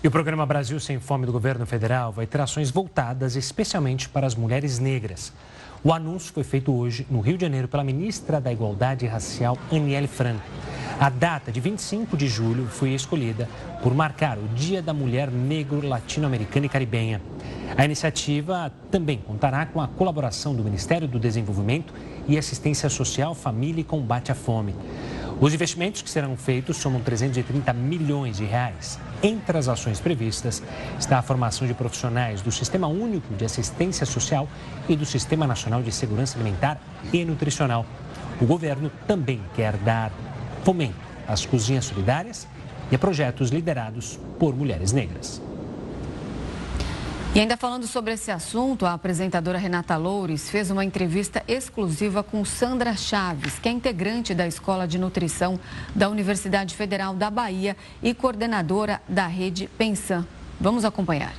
E o programa Brasil Sem Fome do governo federal vai ter ações voltadas especialmente para as mulheres negras. O anúncio foi feito hoje no Rio de Janeiro pela ministra da Igualdade Racial, Aniele Franco. A data de 25 de julho foi escolhida por marcar o Dia da Mulher Negro, Latino-Americana e Caribenha. A iniciativa também contará com a colaboração do Ministério do Desenvolvimento e Assistência Social, Família e Combate à Fome. Os investimentos que serão feitos somam 330 milhões de reais. Entre as ações previstas está a formação de profissionais do Sistema Único de Assistência Social e do Sistema Nacional de Segurança Alimentar e Nutricional. O governo também quer dar fomento às cozinhas solidárias e a projetos liderados por mulheres negras. E ainda falando sobre esse assunto, a apresentadora Renata Loures fez uma entrevista exclusiva com Sandra Chaves, que é integrante da Escola de Nutrição da Universidade Federal da Bahia e coordenadora da rede Pensan. Vamos acompanhar.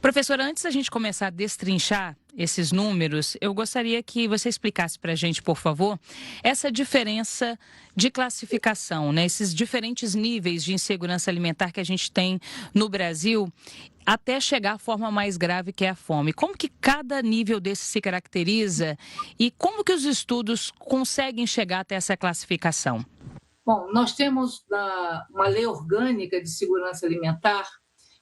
Professora, antes da gente começar a destrinchar esses números, eu gostaria que você explicasse para a gente, por favor, essa diferença de classificação, né? Esses diferentes níveis de insegurança alimentar que a gente tem no Brasil, até chegar à forma mais grave, que é a fome. Como que cada nível desse se caracteriza e como que os estudos conseguem chegar até essa classificação? Bom, nós temos uma lei orgânica de segurança alimentar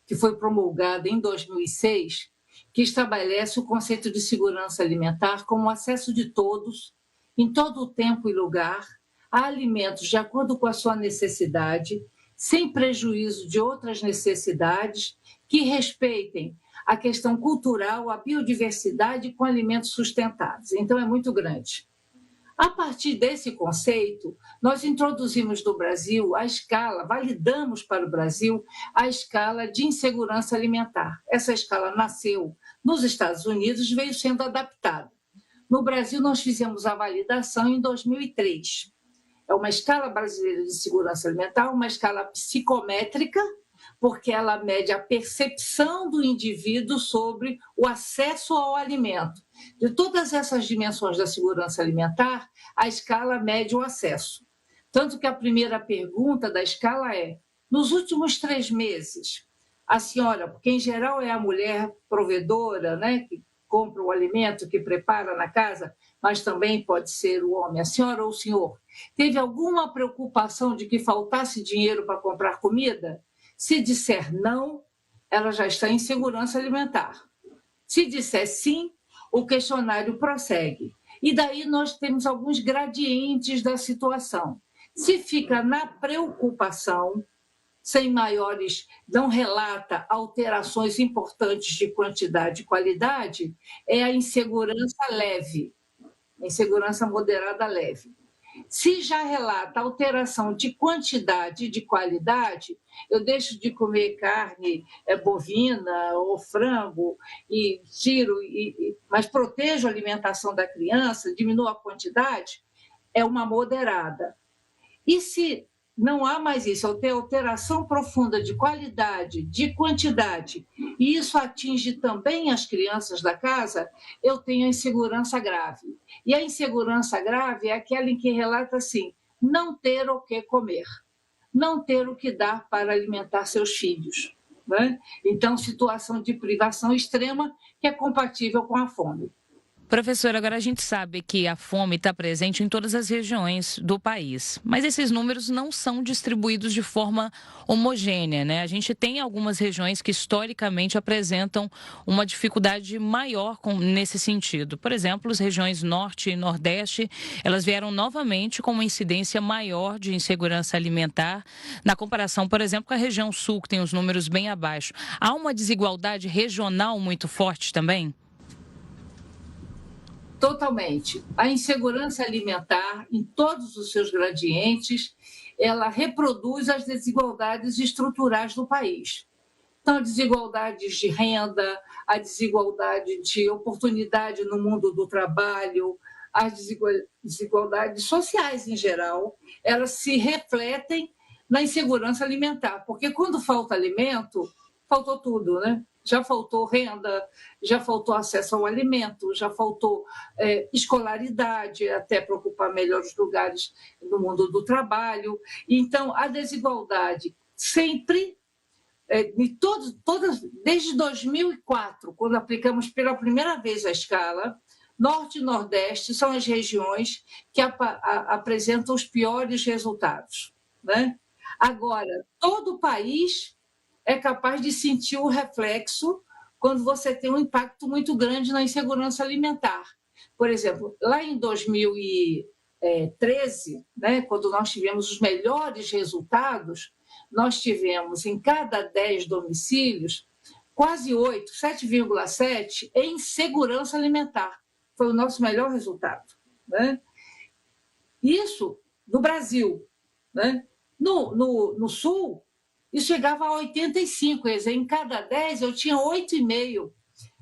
que foi promulgada em 2006, que estabelece o conceito de segurança alimentar como o acesso de todos, em todo o tempo e lugar, a alimentos de acordo com a sua necessidade, sem prejuízo de outras necessidades, que respeitem a questão cultural, a biodiversidade com alimentos sustentáveis. Então, é muito grande. A partir desse conceito, nós introduzimos no Brasil a escala, validamos para o Brasil a escala de insegurança alimentar. Essa escala nasceu nos Estados Unidos e veio sendo adaptada. No Brasil, nós fizemos a validação em 2003. É uma escala brasileira de segurança alimentar, uma escala psicométrica, porque ela mede a percepção do indivíduo sobre o acesso ao alimento. De todas essas dimensões da segurança alimentar, a escala mede o acesso. Tanto que a primeira pergunta da escala é: nos últimos 3 meses, a senhora, porque em geral é a mulher provedora, né, que compra o alimento, que prepara na casa, mas também pode ser o homem, a senhora ou o senhor, teve alguma preocupação de que faltasse dinheiro para comprar comida? Se disser não, ela já está em segurança alimentar. Se disser sim, o questionário prossegue. E daí nós temos alguns gradientes da situação. Se fica na preocupação, sem maiores, não relata alterações importantes de quantidade e qualidade, é a insegurança leve, a insegurança moderada leve. Se já relata alteração de quantidade e de qualidade, eu deixo de comer carne bovina ou frango e tiro, mas protejo a alimentação da criança, diminuo a quantidade, é uma moderada. E se não há mais isso, eu tenho alteração profunda de qualidade, de quantidade, e isso atinge também as crianças da casa, eu tenho a insegurança grave. E a insegurança grave é aquela em que relata assim: não ter o que comer, não ter o que dar para alimentar seus filhos, né? Então, situação de privação extrema que é compatível com a fome. Professora, agora a gente sabe que a fome está presente em todas as regiões do país, mas esses números não são distribuídos de forma homogênea, né? A gente tem algumas regiões que historicamente apresentam uma dificuldade maior nesse sentido. Por exemplo, as regiões Norte e Nordeste, elas vieram novamente com uma incidência maior de insegurança alimentar, na comparação, por exemplo, com a região Sul, que tem os números bem abaixo. Há uma desigualdade regional muito forte também? Totalmente. A insegurança alimentar, em todos os seus gradientes, ela reproduz as desigualdades estruturais do país. Então, desigualdades de renda, a desigualdade de oportunidade no mundo do trabalho, as desigualdades sociais em geral, elas se refletem na insegurança alimentar, porque quando falta alimento, faltou tudo, né? Já faltou renda, já faltou acesso ao alimento, já faltou escolaridade, até para ocupar melhores lugares no mundo do trabalho. Então, a desigualdade sempre desde 2004, quando aplicamos pela primeira vez a escala, Norte e Nordeste são as regiões que apresentam os piores resultados, né? Agora, todo o país é capaz de sentir o reflexo quando você tem um impacto muito grande na insegurança alimentar. Por exemplo, lá em 2013, né, quando nós tivemos os melhores resultados, nós tivemos em cada 10 domicílios, quase 8, 7,7 em segurança alimentar. Foi o nosso melhor resultado, né? Isso no Brasil, né? No Sul, isso chegava a 85, quer dizer, em cada 10 eu tinha 8,5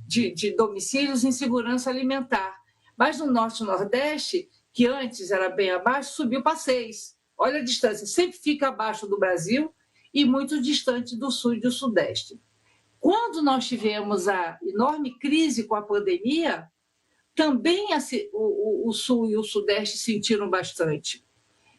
de domicílios em segurança alimentar. Mas no Norte e Nordeste, que antes era bem abaixo, subiu para 6. Olha a distância, sempre fica abaixo do Brasil e muito distante do Sul e do Sudeste. Quando nós tivemos a enorme crise com a pandemia, também o Sul e o Sudeste sentiram bastante.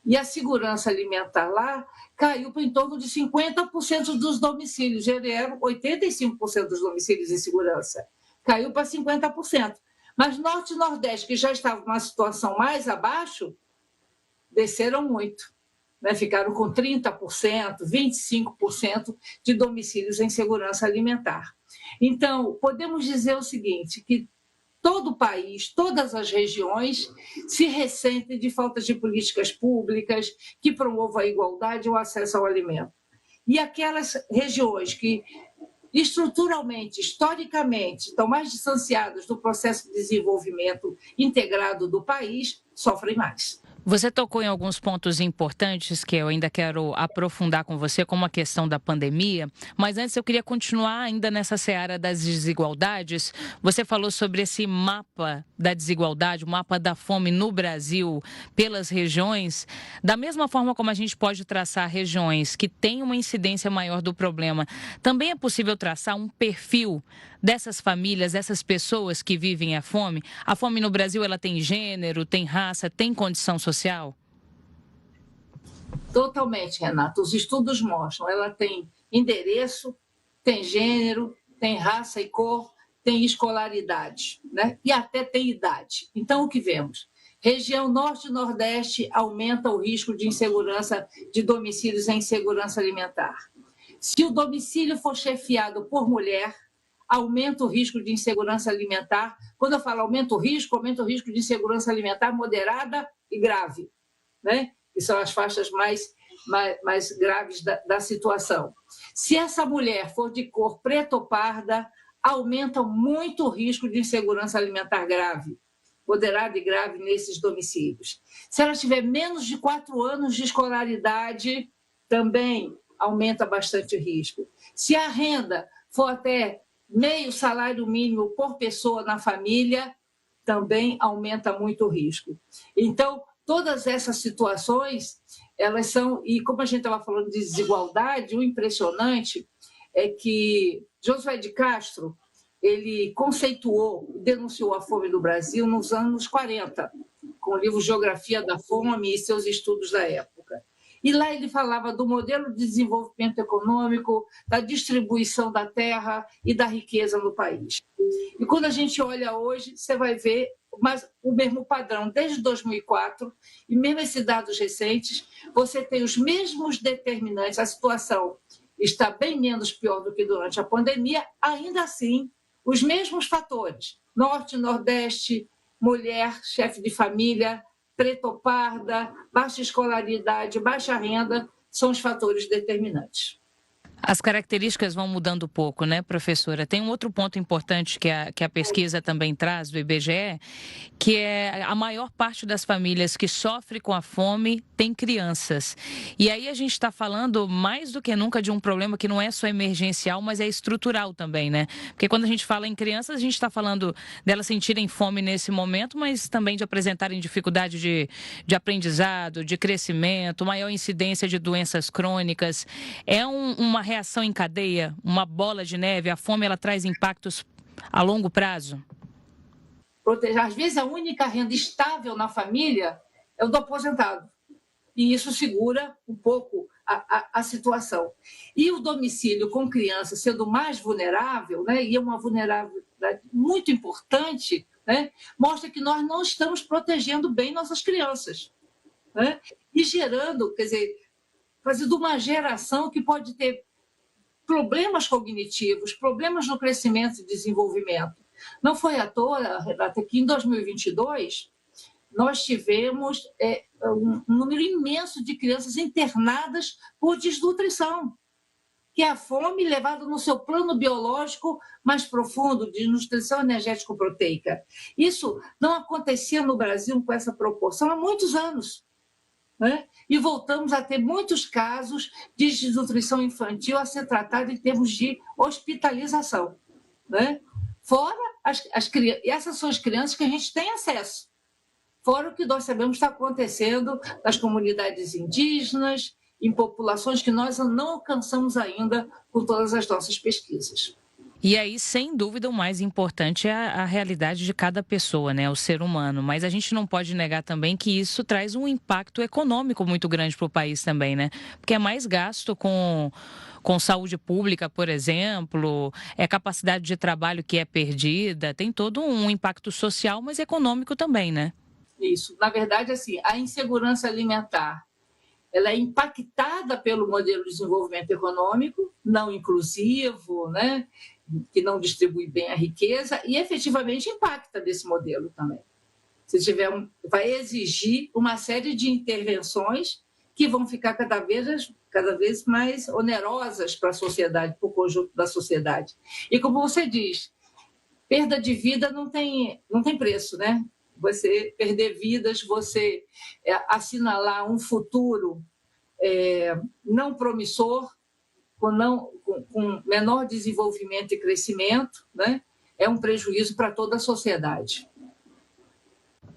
E a segurança alimentar lá caiu para em torno de 50% dos domicílios. Ele era 85% dos domicílios em segurança. Caiu para 50%. Mas Norte e Nordeste, que já estavam numa situação mais abaixo, desceram muito, né? Ficaram com 30%, 25% de domicílios em segurança alimentar. Então, podemos dizer o seguinte, que todo o país, todas as regiões se ressentem de falta de políticas públicas que promovam a igualdade e o acesso ao alimento. E aquelas regiões que estruturalmente, historicamente, estão mais distanciadas do processo de desenvolvimento integrado do país, sofrem mais. Você tocou em alguns pontos importantes que eu ainda quero aprofundar com você, como a questão da pandemia, mas antes eu queria continuar ainda nessa seara das desigualdades. Você falou sobre esse mapa da desigualdade, o mapa da fome no Brasil, pelas regiões. Da mesma forma como a gente pode traçar regiões que têm uma incidência maior do problema, também é possível traçar um perfil dessas famílias, dessas pessoas que vivem a fome? A fome no Brasil, ela tem gênero, tem raça, tem condição social? Totalmente, Renata. Os estudos mostram. Ela tem endereço, tem gênero, tem raça e cor, tem escolaridade, né? E até tem idade. Então, o que vemos? Região Norte e Nordeste aumenta o risco de insegurança de domicílios em insegurança alimentar. Se o domicílio for chefiado por mulher, aumenta o risco de insegurança alimentar. Quando eu falo aumenta o risco de insegurança alimentar moderada e grave, né? Que são as faixas mais graves da situação. Se essa mulher for de cor preta ou parda, aumenta muito o risco de insegurança alimentar grave, moderada e grave nesses domicílios. Se ela tiver menos de 4 anos de escolaridade, também aumenta bastante o risco. Se a renda for até meio salário mínimo por pessoa na família, também aumenta muito o risco. Então, todas essas situações, elas são, e como a gente estava falando de desigualdade, o impressionante é que Josué de Castro, ele conceituou, denunciou a fome no Brasil nos anos 40, com o livro Geografia da Fome e seus estudos da época. E lá ele falava do modelo de desenvolvimento econômico, da distribuição da terra e da riqueza no país. E quando a gente olha hoje, você vai ver o mesmo padrão. Desde 2004, e mesmo esses dados recentes, você tem os mesmos determinantes. A situação está bem menos pior do que durante a pandemia, ainda assim, os mesmos fatores. Norte, Nordeste, mulher, chefe de família, preta ou parda, baixa escolaridade, baixa renda, são os fatores determinantes. As características vão mudando um pouco, né, professora? Tem um outro ponto importante que a pesquisa também traz do IBGE, que é a maior parte das famílias que sofrem com a fome tem crianças. E aí a gente está falando mais do que nunca de um problema que não é só emergencial, mas é estrutural também, né? Porque quando a gente fala em crianças, a gente está falando delas sentirem fome nesse momento, mas também de apresentarem dificuldade de aprendizado, de crescimento, maior incidência de doenças crônicas. É uma reação em cadeia, uma bola de neve. A fome, ela traz impactos a longo prazo? Às vezes, a única renda estável na família é o do aposentado. e isso segura um pouco a situação. E o domicílio com criança sendo mais vulnerável, né, e é uma vulnerabilidade muito importante, né, mostra que nós não estamos protegendo bem nossas crianças, né, e gerando, quer dizer, fazendo uma geração que pode ter problemas cognitivos, problemas no crescimento e desenvolvimento. Não foi à toa, Renata, que em 2022 nós tivemos um número imenso de crianças internadas por desnutrição, que é a fome levada no seu plano biológico mais profundo, de nutrição energético-proteica. Isso não acontecia no Brasil com essa proporção há muitos anos, né? E voltamos a ter muitos casos de desnutrição infantil a ser tratado em termos de hospitalização, né? Fora as crianças, e essas são as crianças que a gente tem acesso, fora o que nós sabemos está acontecendo nas comunidades indígenas, em populações que nós não alcançamos ainda com todas as nossas pesquisas. E aí, sem dúvida, o mais importante é a realidade de cada pessoa, né? O ser humano. Mas a gente não pode negar também que isso traz um impacto econômico muito grande para o país também, né? Porque é mais gasto com saúde pública, por exemplo, é capacidade de trabalho que é perdida, tem todo um impacto social, mas econômico também, né? Isso. Na verdade, assim, a insegurança alimentar, ela é impactada pelo modelo de desenvolvimento econômico, não inclusivo, né? Que não distribui bem a riqueza e efetivamente impacta desse modelo também. Vai exigir uma série de intervenções que vão ficar cada vez mais onerosas para a sociedade, para o conjunto da sociedade. E como você diz, perda de vida não tem preço, né? Você perder vidas, você assinalar um futuro não promissor, com menor desenvolvimento e crescimento, né, é um prejuízo para toda a sociedade.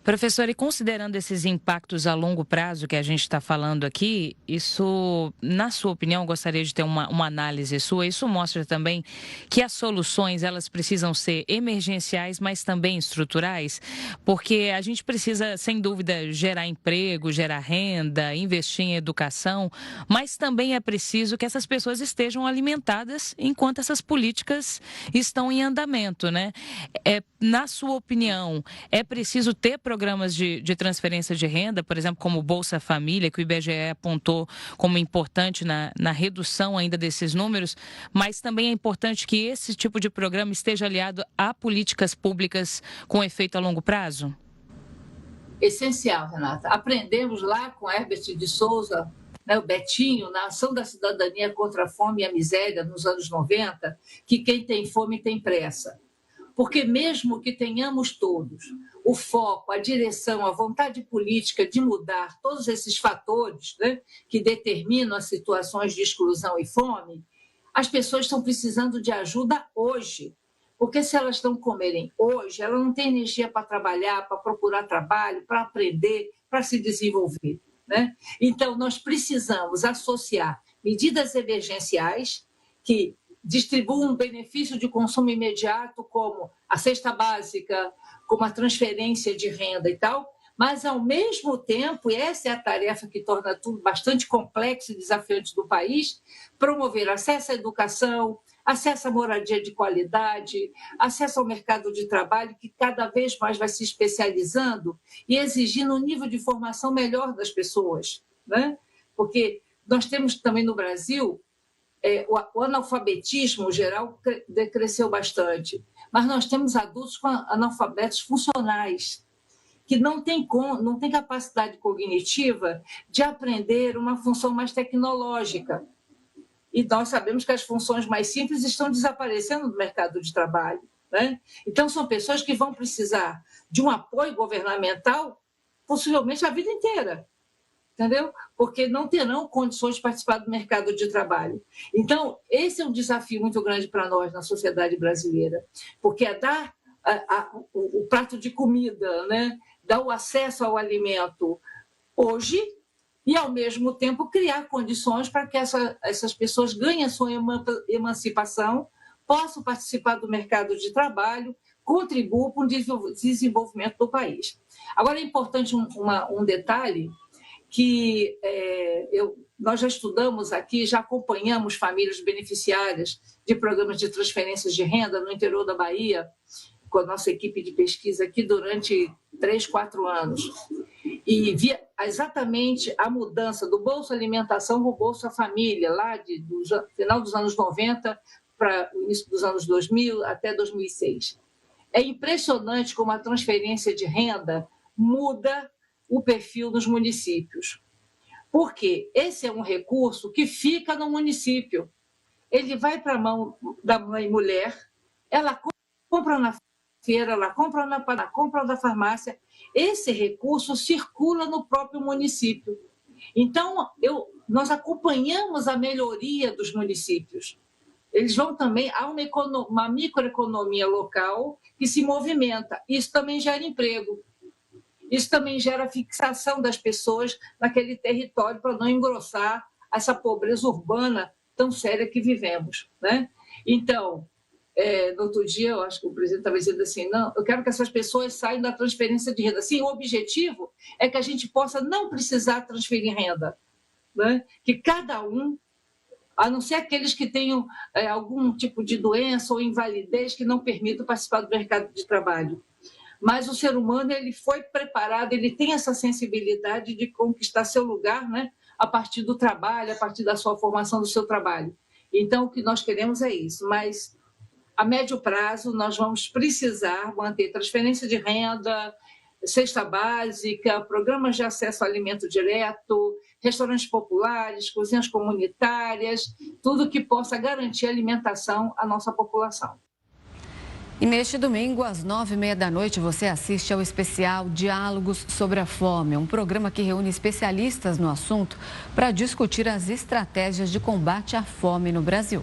Professora, e considerando esses impactos a longo prazo que a gente está falando aqui, isso, na sua opinião, eu gostaria de ter uma análise sua, isso mostra também que as soluções, elas precisam ser emergenciais, mas também estruturais, porque a gente precisa, sem dúvida, gerar emprego, gerar renda, investir em educação, mas também é preciso que essas pessoas estejam alimentadas enquanto essas políticas estão em andamento, né? Na sua opinião, é preciso ter programas de transferência de renda, por exemplo, como o Bolsa Família, que o IBGE apontou como importante na redução ainda desses números, mas também é importante que esse tipo de programa esteja aliado a políticas públicas com efeito a longo prazo? Essencial, Renata. Aprendemos lá com Herbert de Souza, né, o Betinho, na Ação da Cidadania contra a Fome e a Miséria, nos anos 90, que quem tem fome tem pressa. Porque mesmo que tenhamos todos o foco, a direção, a vontade política de mudar todos esses fatores, né, que determinam as situações de exclusão e fome, as pessoas estão precisando de ajuda hoje. Porque se elas não comerem hoje, elas não têm energia para trabalhar, para procurar trabalho, para aprender, para se desenvolver, né? Então, nós precisamos associar medidas emergenciais que distribuam um benefício de consumo imediato, como a cesta básica, como a transferência de renda e tal, mas, ao mesmo tempo, e essa é a tarefa que torna tudo bastante complexo e desafiante do país, promover acesso à educação, acesso à moradia de qualidade, acesso ao mercado de trabalho, que cada vez mais vai se especializando e exigindo um nível de formação melhor das pessoas, né? Porque nós temos também no Brasil o analfabetismo geral cresceu bastante, mas nós temos adultos com analfabetos funcionais, que não têm capacidade cognitiva de aprender uma função mais tecnológica. E nós sabemos que as funções mais simples estão desaparecendo do mercado de trabalho, né? Então, são pessoas que vão precisar de um apoio governamental possivelmente a vida inteira, entendeu? Porque não terão condições de participar do mercado de trabalho. Então, esse é um desafio muito grande para nós na sociedade brasileira, porque é dar o prato de comida, né? Dar o acesso ao alimento hoje e, ao mesmo tempo, criar condições para que essas pessoas ganhem a sua emancipação, possam participar do mercado de trabalho, contribuam para o desenvolvimento do país. Agora, é importante um detalhe, que nós já estudamos aqui, já acompanhamos famílias beneficiárias de programas de transferências de renda no interior da Bahia, com a nossa equipe de pesquisa aqui durante 3, 4 anos. E via exatamente a mudança do Bolsa Alimentação para o Bolsa Família, lá do final dos anos 90 para o início dos anos 2000 até 2006. É impressionante como a transferência de renda muda o perfil dos municípios. Porque esse é um recurso que fica no município. Ele vai para a mão da mãe mulher, ela compra na feira, ela compra da farmácia. Esse recurso circula no próprio município. Então, nós acompanhamos a melhoria dos municípios. Eles vão também a uma microeconomia local que se movimenta. Isso também gera emprego. Isso também gera fixação das pessoas naquele território para não engrossar essa pobreza urbana tão séria que vivemos, né? Então, no outro dia, eu acho que o presidente estava dizendo assim, não, eu quero que essas pessoas saiam da transferência de renda. Sim, o objetivo é que a gente possa não precisar transferir renda, né? Que cada um, a não ser aqueles que tenham algum tipo de doença ou invalidez que não permitam participar do mercado de trabalho. Mas o ser humano, ele foi preparado, ele tem essa sensibilidade de conquistar seu lugar, né? A partir do trabalho, a partir da sua formação do seu trabalho. Então, o que nós queremos é isso, mas a médio prazo nós vamos precisar manter transferência de renda, cesta básica, programas de acesso ao alimento direto, restaurantes populares, cozinhas comunitárias, tudo que possa garantir alimentação à nossa população. E neste domingo, às 9h30 você assiste ao especial Diálogos sobre a Fome, um programa que reúne especialistas no assunto para discutir as estratégias de combate à fome no Brasil.